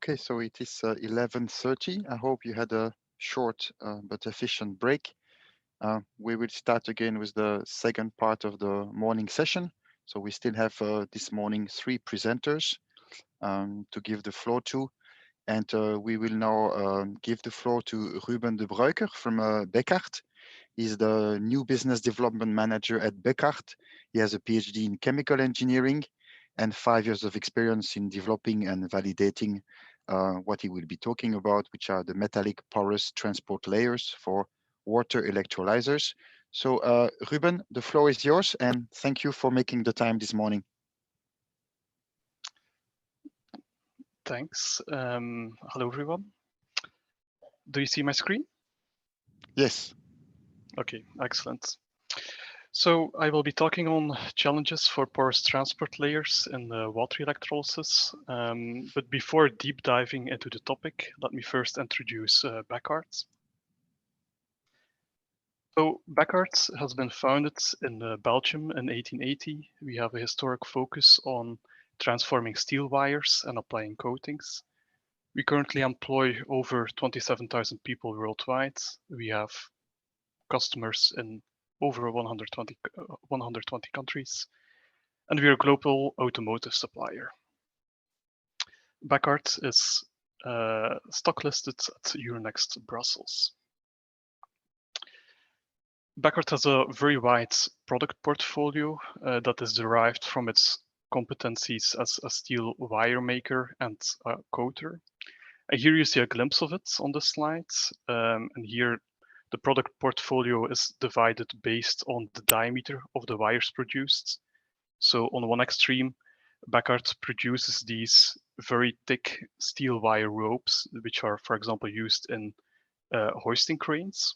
Okay, so it is 11:30. I hope you had a short but efficient break. We will start again with the second part of the morning session. So we still have this morning 3 presenters to give the floor to. And we will now give the floor to Ruben de Bruyker from Bekaert. He's the new business development manager at Bekaert. He has a PhD in chemical engineering and 5 years of experience in developing and validating what he will be talking about, which are the metallic porous transport layers for water electrolyzers. So Ruben, the floor is yours, and thank you for making the time this morning. Thanks. Hello, everyone. Do you see my screen? Yes. Okay, excellent. So I will be talking on challenges for porous transport layers in water electrolysis. But before deep diving into the topic, let me first introduce Bekaert. So Bekaert has been founded in Belgium in 1880. We have a historic focus on transforming steel wires and applying coatings. We currently employ over 27,000 people worldwide. We have customers in over 120 countries, and we are a global automotive supplier. Bekaert is stock listed at Euronext Brussels. Bekaert has a very wide product portfolio that is derived from its competencies as a steel wire maker and a coater. And here you see a glimpse of it on the slide. And here the product portfolio is divided based on the diameter of the wires produced. So on one extreme, Bekaert produces these very thick steel wire ropes, which are, for example, used in hoisting cranes.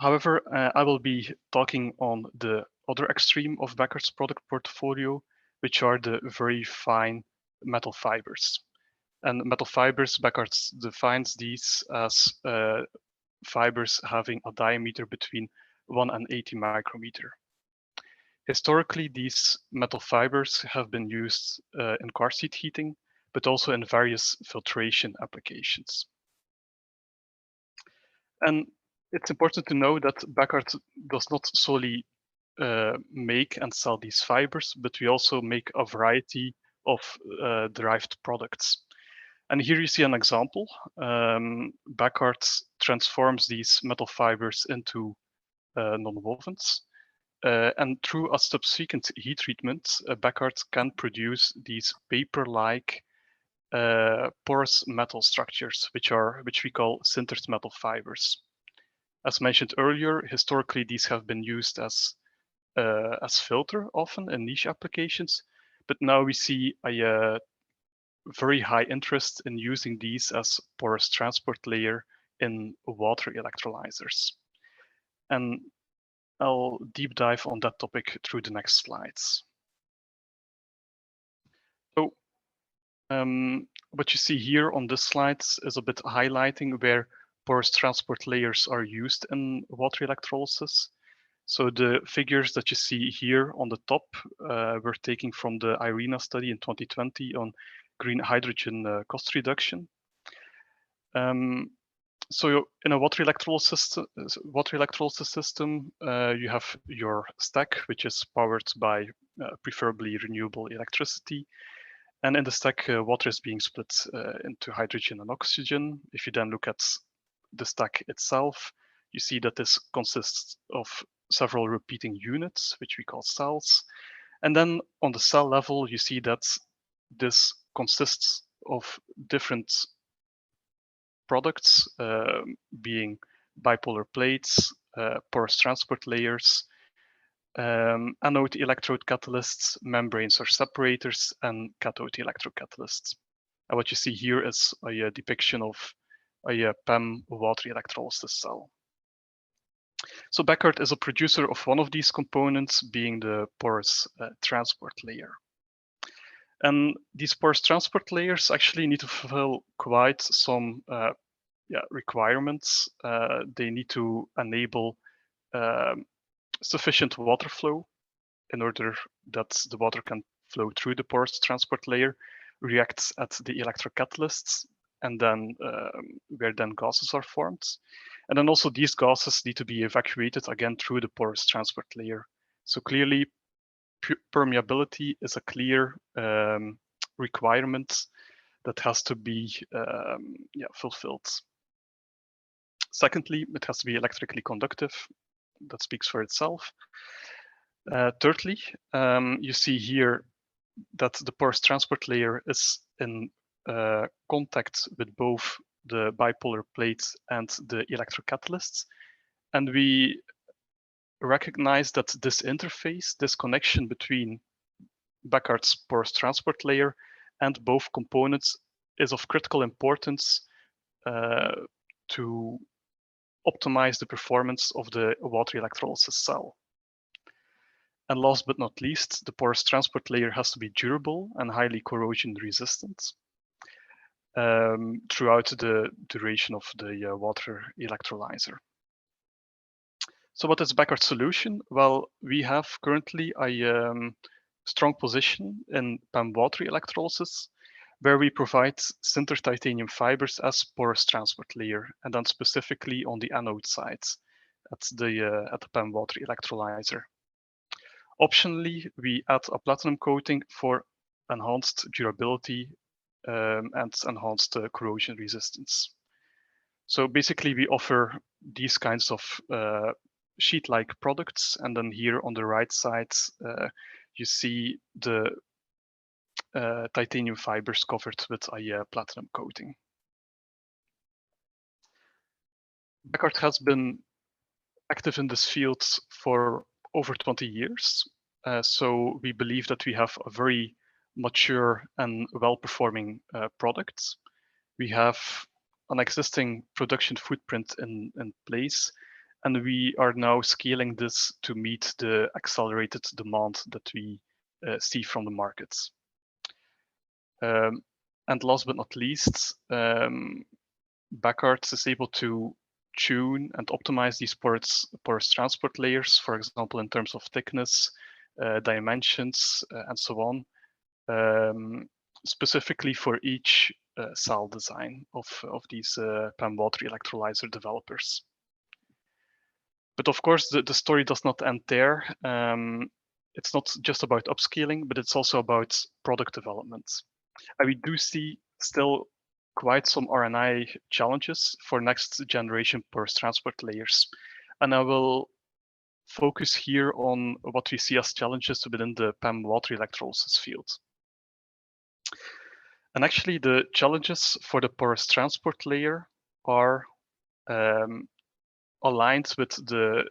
However, I will be talking on the other extreme of Bekaert's product portfolio, which are the very fine metal fibers. And metal fibers, Bekaert defines these as fibers having a diameter between 1 and 80 micrometer. Historically, these metal fibers have been used in car seat heating, but also in various filtration applications. And it's important to know that Bekaert does not solely make and sell these fibers, but we also make a variety of derived products. And here you see an example. Bekaert transforms these metal fibers into nonwovens. And through a subsequent heat treatment, Bekaert can produce these paper-like porous metal structures, which we call sintered metal fibers. As mentioned earlier, historically these have been used as filter often in niche applications, but now we see a very high interest in using these as porous transport layer in water electrolyzers. And I'll deep dive on that topic through the next slides. So what you see here on this slide is a bit highlighting where porous transport layers are used in water electrolysis. So the figures that you see here on the top were taken from the IRENA study in 2020 on green hydrogen cost reduction. So in a water electrolysis system, you have your stack, which is powered by preferably renewable electricity. And in the stack, water is being split into hydrogen and oxygen. If you then look at the stack itself, you see that this consists of several repeating units, which we call cells. And then on the cell level, you see that this consists of different products, being bipolar plates, porous transport layers, anode electrode catalysts, membranes or separators, and cathode electrode catalysts. And what you see here is a depiction of a PEM water electrolysis cell. So Bekaert is a producer of one of these components, being the porous transport layer. And these porous transport layers actually need to fulfill quite some requirements. They need to enable sufficient water flow in order that the water can flow through the porous transport layer, reacts at the electrocatalysts, and then where then gases are formed. And then also these gases need to be evacuated again through the porous transport layer. So clearly, permeability is a clear requirement that has to be fulfilled. Secondly, it has to be electrically conductive. That speaks for itself. Thirdly, you see here that the porous transport layer is in contact with both the bipolar plate and the electrocatalysts. And we recognize that this interface, this connection between Bekaert's porous transport layer and both components is of critical importance to optimize the performance of the water electrolysis cell. And last but not least, the porous transport layer has to be durable and highly corrosion resistant throughout the duration of the water electrolyzer. So what is Bekaert's solution? Well, we have currently a strong position in PEM water electrolysis, where we provide sintered titanium fibers as porous transport layer, and then specifically on the anode side at the PEM water electrolyzer. Optionally, we add a platinum coating for enhanced durability and enhanced corrosion resistance. So basically, we offer these kinds of sheet-like products, and then here on the right side, you see the titanium fibers covered with a platinum coating. Bekaert has been active in this field for over 20 years. So we believe that we have a very mature and well-performing product. We have an existing production footprint in place, and we are now scaling this to meet the accelerated demand that we see from the markets. And last but not least, Bekaert is able to tune and optimize these porous transport layers, for example, in terms of thickness, dimensions, and so on, specifically for each cell design of these PEM water electrolyzer developers. But of course, the story does not end there. It's not just about upscaling, but it's also about product development. And we do see still quite some R&I challenges for next generation porous transport layers. And I will focus here on what we see as challenges within the PEM water electrolysis field. And actually the challenges for the porous transport layer are aligned with the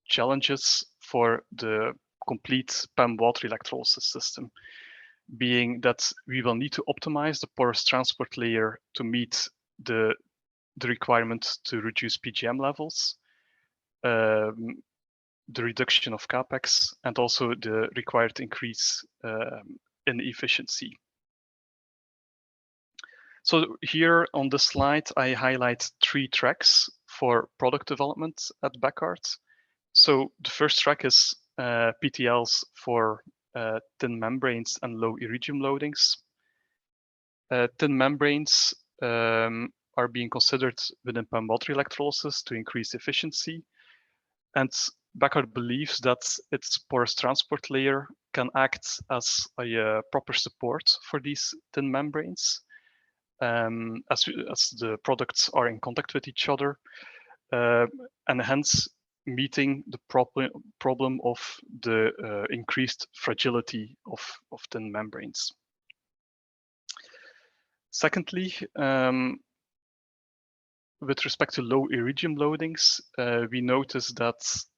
challenges for the complete PEM water electrolysis system, being that we will need to optimize the porous transport layer to meet the requirement to reduce PGM levels, the reduction of capex, and also the required increase in efficiency. So here on the slide, I highlight 3 tracks for product development at Bekaert. So the first track is PTLs for thin membranes and low iridium loadings. Thin membranes are being considered within PEM water electrolysis to increase efficiency. And Bekaert believes that its porous transport layer can act as a proper support for these thin membranes as the products are in contact with each other, and hence meeting the problem of the increased fragility of thin membranes. Secondly, with respect to low iridium loadings, we notice that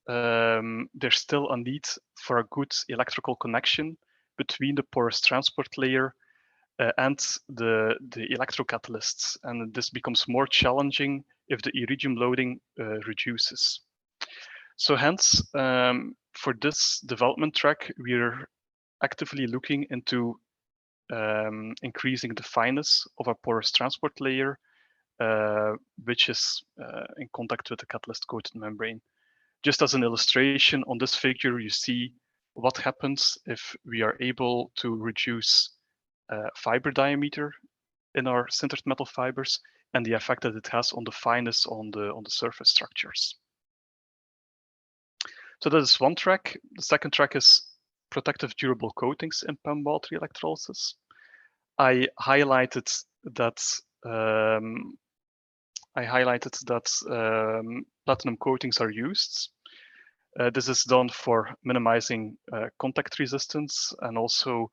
there's still a need for a good electrical connection between the porous transport layer and the electrocatalysts, and this becomes more challenging if the iridium loading reduces. So hence, for this development track, we're actively looking into increasing the fineness of our porous transport layer, which is in contact with the catalyst-coated membrane. Just as an illustration, on this figure, you see what happens if we are able to reduce fiber diameter in our sintered metal fibers and the effect that it has on the fineness on the surface structures. So that is one track. The second track is protective durable coatings in PEM water electrolysis. I highlighted that platinum coatings are used. This is done for minimizing contact resistance and also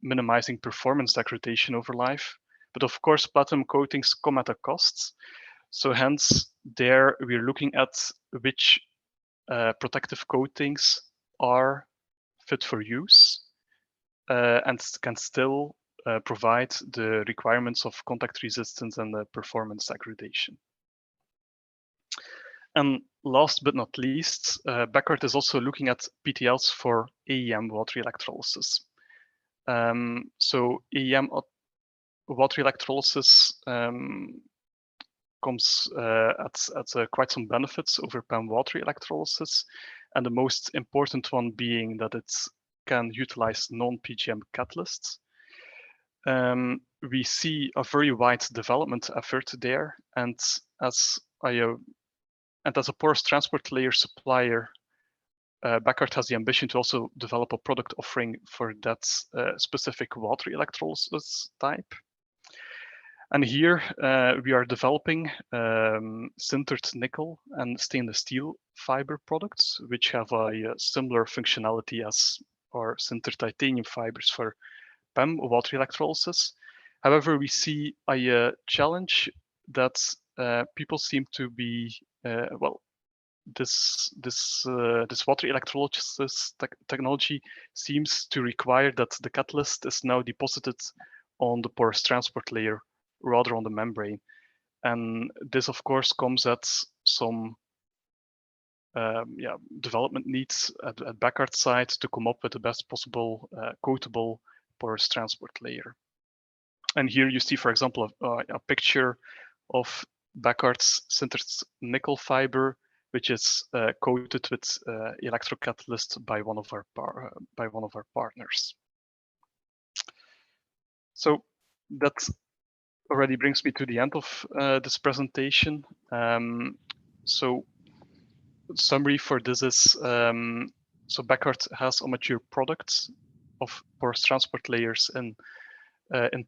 minimizing performance degradation over life. But of course, platinum coatings come at a cost. So hence, there we're looking at which protective coatings are fit for use and can still provide the requirements of contact resistance and the performance degradation. And last but not least, Bekaert is also looking at PTLs for AEM water electrolysis. So AEM water electrolysis comes at quite some benefits over PEM water electrolysis, and the most important one being that it can utilize non-PGM catalysts. We see a very wide development effort there, and as a porous transport layer supplier, Bekaert has the ambition to also develop a product offering for that specific water electrolysis type. And here we are developing sintered nickel and stainless steel fiber products, which have a similar functionality as our sintered titanium fibers for PEM water electrolysis. However, we see a challenge that people seem to be this water electrolysis technology seems to require that the catalyst is now deposited on the porous transport layer rather on the membrane. And this, of course, comes at some development needs at Bekaert's side to come up with the best possible coatable porous transport layer. And here you see, for example, a picture of Bekaert's sintered nickel fiber, which is coated with electrocatalyst by one of our partners. So that already brings me to the end of this presentation. So summary for this is, so Bekaert has a mature product of porous transport layers in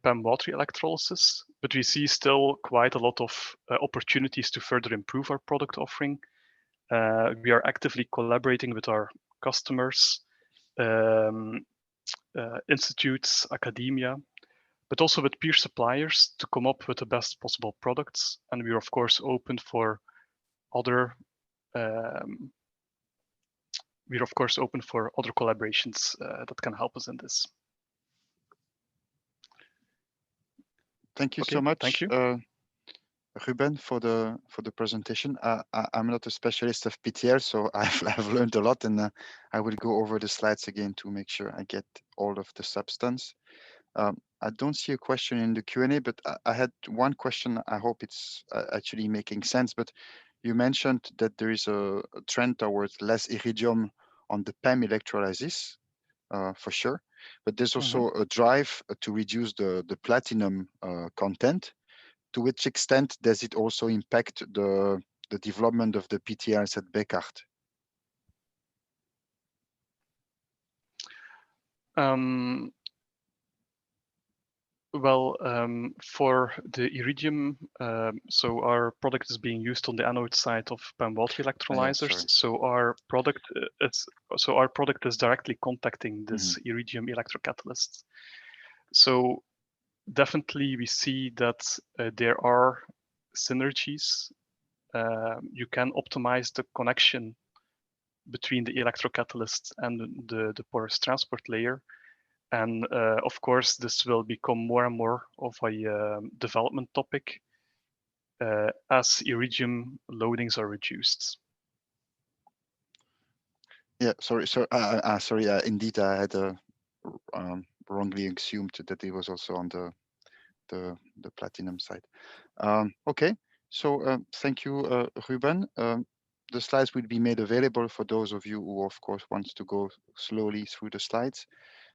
PEM water electrolysis, but we see still quite a lot of opportunities to further improve our product offering. We are actively collaborating with our customers, institutes, academia, but also with peer suppliers to come up with the best possible products. And we're of course open for other collaborations that can help us in this. Thank you so much. Thank you. Ruben, for the presentation. I'm not a specialist of PTL, so I've learned a lot, and I will go over the slides again to make sure I get all of the substance. I don't see a question in the Q&A, but I had one question. I hope it's actually making sense. But you mentioned that there is a trend towards less iridium on the PEM electrolysis, for sure. But there's also a drive to reduce the platinum content. To which extent does it also impact the development of the PTLs at Bekaert? For the iridium, so our product is being used on the anode side of PEM water electrolyzers. So our product is directly contacting this iridium electrocatalyst. So definitely we see that there are synergies. You can optimize the connection between the electrocatalyst and the porous transport layer. And of course, this will become more and more of a development topic as iridium loadings are reduced. Yeah, sorry. Indeed, I had wrongly assumed that it was also on the platinum side. Okay, so thank you, Ruben. The slides will be made available for those of you who, of course, wants to go slowly through the slides.